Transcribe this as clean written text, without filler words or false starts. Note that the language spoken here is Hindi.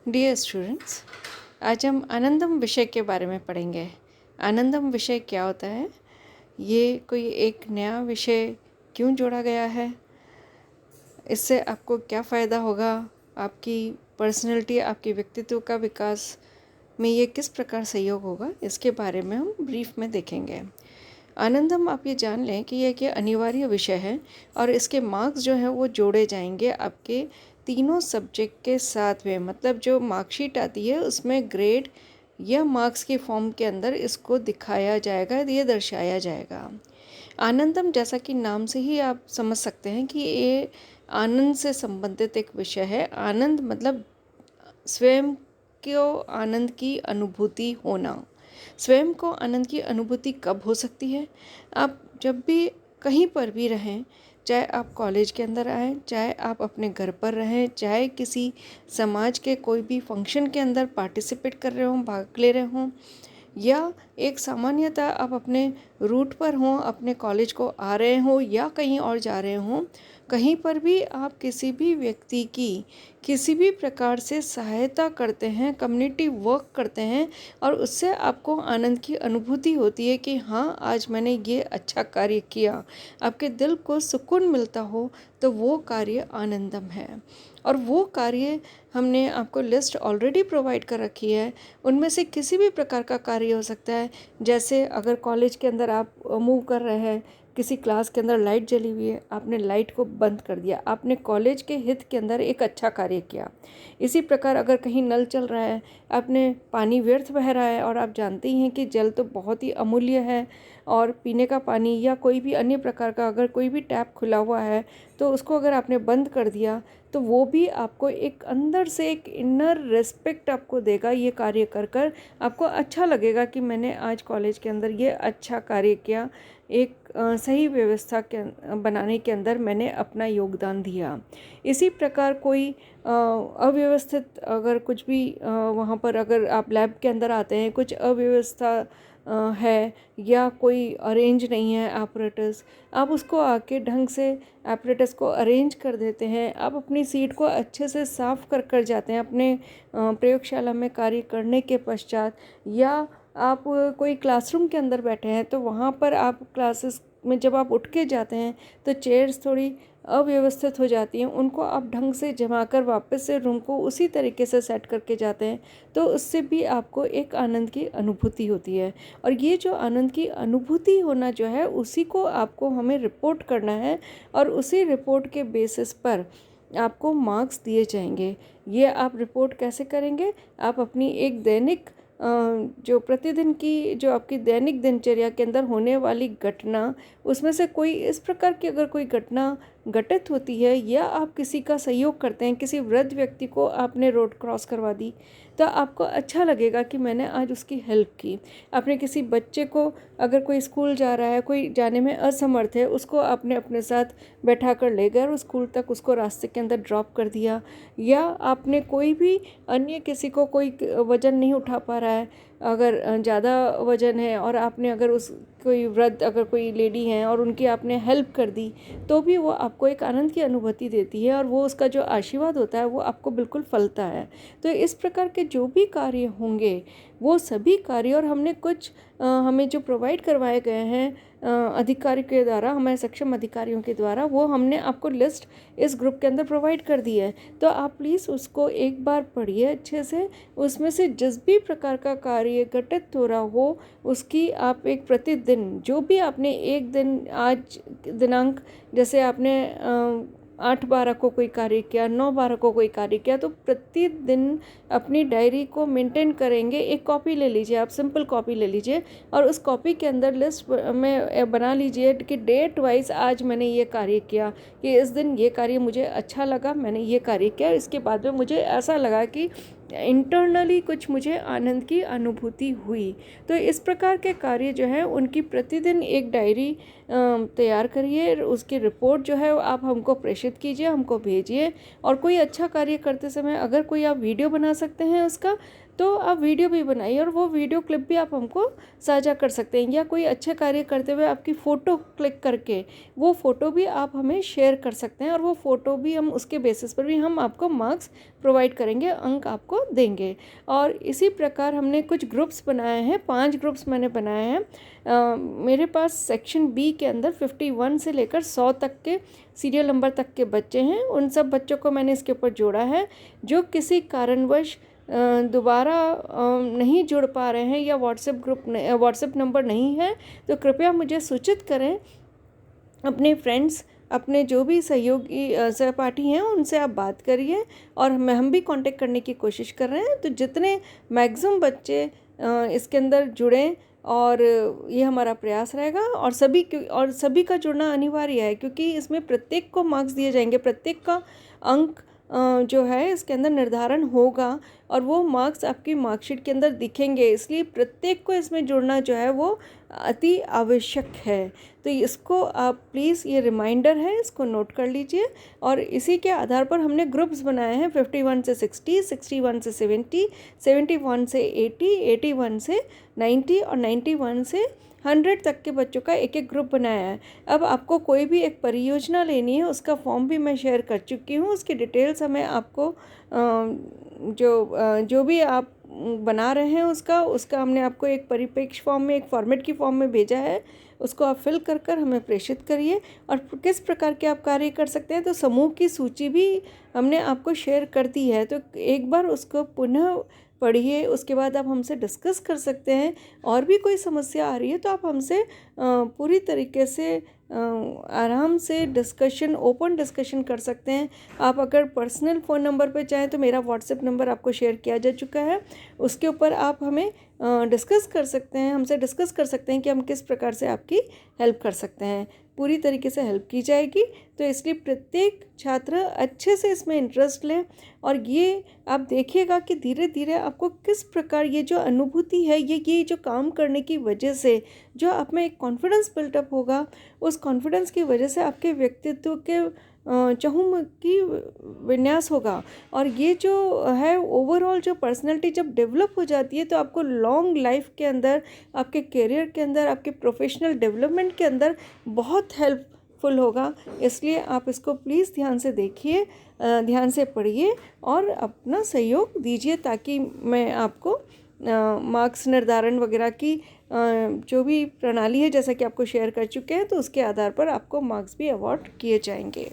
डियर स्टूडेंट्स, आज हम आनंदम विषय के बारे में पढ़ेंगे। आनंदम विषय क्या होता है, ये कोई एक नया विषय क्यों जोड़ा गया है, इससे आपको क्या फ़ायदा होगा, आपकी पर्सनैलिटी, आपके व्यक्तित्व का विकास में ये किस प्रकार सहयोग होगा, इसके बारे में हम ब्रीफ में देखेंगे। आनंदम, आप ये जान लें कि यह अनिवार्य विषय है और इसके मार्क्स जो हैं वो जोड़े जाएंगे आपके तीनों सब्जेक्ट के साथ में। मतलब जो मार्कशीट आती है उसमें ग्रेड या मार्क्स की फॉर्म के अंदर इसको दिखाया जाएगा, ये दर्शाया जाएगा। आनंदम, जैसा कि नाम से ही आप समझ सकते हैं कि ये आनंद से संबंधित एक विषय है। आनंद मतलब स्वयं को आनंद की अनुभूति होना। स्वयं को आनंद की अनुभूति कब हो सकती है? आप जब भी कहीं पर भी रहें, चाहे आप कॉलेज के अंदर आएँ, चाहे आप अपने घर पर रहें, चाहे किसी समाज के कोई भी फंक्शन के अंदर पार्टिसिपेट कर रहे हों, भाग ले रहे हों, या एक सामान्यतः आप अपने रूट पर हों, अपने कॉलेज को आ रहे हों या कहीं और जा रहे हों, कहीं पर भी आप किसी भी व्यक्ति की किसी भी प्रकार से सहायता करते हैं, कम्युनिटी वर्क करते हैं और उससे आपको आनंद की अनुभूति होती है कि हाँ, आज मैंने ये अच्छा कार्य किया, आपके दिल को सुकून मिलता हो, तो वो कार्य आनंदम है। और वो कार्य हमने आपको लिस्ट ऑलरेडी प्रोवाइड कर रखी है। उनमें से किसी भी प्रकार का कार्य हो सकता है। जैसे अगर कॉलेज के अंदर आप मूव कर रहे हैं, किसी क्लास के अंदर लाइट जली हुई है, आपने लाइट को बंद कर दिया, आपने कॉलेज के हित के अंदर एक अच्छा कार्य किया। इसी प्रकार अगर कहीं नल चल रहा है, आपने पानी व्यर्थ बह रहा है और आप जानते ही हैं कि जल तो बहुत ही अमूल्य है, और पीने का पानी या कोई भी अन्य प्रकार का अगर कोई भी टैप खुला हुआ है तो उसको अगर आपने बंद कर दिया, तो वो भी आपको एक अंदर से एक इनर रिस्पेक्ट आपको देगा। ये कार्य कर कर आपको अच्छा लगेगा कि मैंने आज कॉलेज के अंदर ये अच्छा कार्य किया, एक सही व्यवस्था के बनाने के अंदर मैंने अपना योगदान दिया। इसी प्रकार कोई अव्यवस्थित अगर कुछ भी वहाँ पर अगर आप लैब के अंदर आते हैं, कुछ अव्यवस्था है या कोई अरेंज नहीं है एपरेटस, आप उसको आके ढंग से एपरेटस को अरेंज कर देते हैं। आप अपनी सीट को अच्छे से साफ़ कर कर जाते हैं अपने प्रयोगशाला में कार्य करने के पश्चात। या आप कोई क्लासरूम के अंदर बैठे हैं तो वहाँ पर आप क्लासेस में जब आप उठ के जाते हैं तो चेयर्स थोड़ी अव्यवस्थित हो जाती हैं, उनको आप ढंग से जमा कर वापस से रूम को उसी तरीके से सेट करके जाते हैं, तो उससे भी आपको एक आनंद की अनुभूति होती है। और ये जो आनंद की अनुभूति होना जो है, उसी को आपको हमें रिपोर्ट करना है और उसी रिपोर्ट के बेसिस पर आपको मार्क्स दिए जाएंगे। ये आप रिपोर्ट कैसे करेंगे? आप अपनी एक दैनिक जो प्रतिदिन की जो आपकी दैनिक दिनचर्या के अंदर होने वाली घटना, उसमें से कोई इस प्रकार की अगर कोई घटना घटित होती है, या आप किसी का सहयोग करते हैं, किसी वृद्ध व्यक्ति को आपने रोड क्रॉस करवा दी, तो आपको अच्छा लगेगा कि मैंने आज उसकी हेल्प की। आपने किसी बच्चे को, अगर कोई स्कूल जा रहा है, कोई जाने में असमर्थ है, उसको आपने अपने साथ बैठा कर ले गए और स्कूल तक उसको रास्ते के अंदर ड्रॉप कर दिया। या आपने कोई भी अन्य किसी को, कोई वज़न नहीं उठा पा रहा है, अगर ज़्यादा वज़न है और आपने अगर उस कोई वृद्ध, अगर कोई लेडी हैं और उनकी आपने हेल्प कर दी, तो भी वो आपको एक आनंद की अनुभूति देती है और वो उसका जो आशीर्वाद होता है वो आपको बिल्कुल फलता है। तो इस प्रकार के जो भी कार्य होंगे, वो सभी कार्य, और हमने कुछ हमें जो प्रोवाइड करवाए गए हैं अधिकारी के द्वारा, हमारे सक्षम अधिकारियों के द्वारा, वो हमने आपको लिस्ट इस ग्रुप के अंदर प्रोवाइड कर दी है। तो आप प्लीज़ उसको एक बार पढ़िए अच्छे से। उसमें से जिस भी प्रकार का कार्य घटित हो रहा हो, उसकी आप एक प्रतिदिन, जो भी आपने एक दिन, आज दिनांक, जैसे आपने 8/12 को कोई कार्य किया, 9/12 को कोई कार्य किया, तो प्रतिदिन अपनी डायरी को मेंटेन करेंगे। एक कॉपी ले लीजिए, आप सिंपल कॉपी ले लीजिए और उस कॉपी के अंदर लिस्ट में बना लीजिए कि डेट वाइज आज मैंने ये कार्य किया, कि इस दिन ये कार्य मुझे अच्छा लगा, मैंने ये कार्य किया, इसके बाद में मुझे ऐसा लगा कि इंटरनली कुछ मुझे आनंद की अनुभूति हुई। तो इस प्रकार के कार्य जो है, उनकी प्रतिदिन एक डायरी तैयार करिए, उसकी रिपोर्ट जो है आप हमको प्रेषित कीजिए, हमको भेजिए। और कोई अच्छा कार्य करते समय अगर कोई आप वीडियो बना सकते हैं उसका, तो आप वीडियो भी बनाइए और वो वीडियो क्लिप भी आप हमको साझा कर सकते हैं, या कोई अच्छे कार्य करते हुए आपकी फ़ोटो क्लिक करके वो फ़ोटो भी आप हमें शेयर कर सकते हैं, और वो फ़ोटो भी हम उसके बेसिस पर भी हम आपको मार्क्स प्रोवाइड करेंगे, अंक आपको देंगे। और इसी प्रकार हमने कुछ ग्रुप्स बनाए हैं, 5 ग्रुप्स मैंने बनाए हैं। मेरे पास सेक्शन बी के अंदर 51 से लेकर 100 तक के सीरियल नंबर तक के बच्चे हैं। उन सब बच्चों को मैंने इसके ऊपर जोड़ा है। जो किसी कारणवश दोबारा नहीं जुड़ पा रहे हैं या व्हाट्सएप नंबर नहीं है, तो कृपया मुझे सूचित करें। अपने फ्रेंड्स, अपने जो भी सहयोगी सहपाठी हैं उनसे आप बात करिए, और हम भी कांटेक्ट करने की कोशिश कर रहे हैं। तो जितने मैक्सिमम बच्चे इसके अंदर जुड़ें, और ये हमारा प्रयास रहेगा। और सभी का जुड़ना अनिवार्य है, क्योंकि इसमें प्रत्येक को मार्क्स दिए जाएंगे, प्रत्येक का अंक जो है इसके अंदर निर्धारण होगा, और वो मार्क्स आपकी मार्कशीट के अंदर दिखेंगे। इसलिए प्रत्येक को इसमें जुड़ना जो है वो अति आवश्यक है। तो इसको आप प्लीज़, ये रिमाइंडर है, इसको नोट कर लीजिए। और इसी के आधार पर हमने ग्रुप्स बनाए हैं 51 से 60, 61 से 70, 71 से 80, 81 से 90 और 91 से 100 तक के बच्चों का एक एक ग्रुप बनाया है। अब आपको कोई भी एक परियोजना लेनी है, उसका फॉर्म भी मैं शेयर कर चुकी हूँ। उसकी डिटेल्स हमें आपको जो भी आप बना रहे हैं उसका हमने आपको एक परिप्रेक्ष्य फॉर्म में, एक फॉर्मेट की फॉर्म में भेजा है। उसको आप फिल कर हमें प्रेषित करिए। और किस प्रकार के आप कार्य कर सकते हैं, तो समूह की सूची भी हमने आपको शेयर कर दी है। तो एक बार उसको पुनः पढ़िए, उसके बाद आप हमसे डिस्कस कर सकते हैं। और भी कोई समस्या आ रही है तो आप हमसे पूरी तरीके से आराम से ओपन डिस्कशन कर सकते हैं। आप अगर पर्सनल फ़ोन नंबर पे चाहें तो मेरा व्हाट्सएप नंबर आपको शेयर किया जा चुका है, उसके ऊपर आप हमें डिस्कस कर सकते हैं, हमसे डिस्कस कर सकते हैं कि हम किस प्रकार से आपकी हेल्प कर सकते हैं। पूरी तरीके से हेल्प की जाएगी। तो इसलिए प्रत्येक छात्र अच्छे से इसमें इंटरेस्ट लें, और ये आप देखिएगा कि धीरे धीरे आपको किस प्रकार ये जो अनुभूति है, ये जो काम करने की वजह से जो आप में एक कॉन्फिडेंस बिल्टअप होगा, उस कॉन्फिडेंस की वजह से आपके व्यक्तित्व के चहुमुखी विन्यास होगा। और ये जो है ओवरऑल जो पर्सनैलिटी जब डेवलप हो जाती है, तो आपको लॉन्ग लाइफ के अंदर, आपके करियर के अंदर, आपके प्रोफेशनल डेवलपमेंट के अंदर बहुत हेल्पफुल होगा। इसलिए आप इसको प्लीज़ ध्यान से देखिए, ध्यान से पढ़िए और अपना सहयोग दीजिए, ताकि मैं आपको मार्क्स निर्धारण वगैरह की जो भी प्रणाली है, जैसा कि आपको शेयर कर चुके हैं, तो उसके आधार पर आपको मार्क्स भी अवार्ड किए जाएंगे।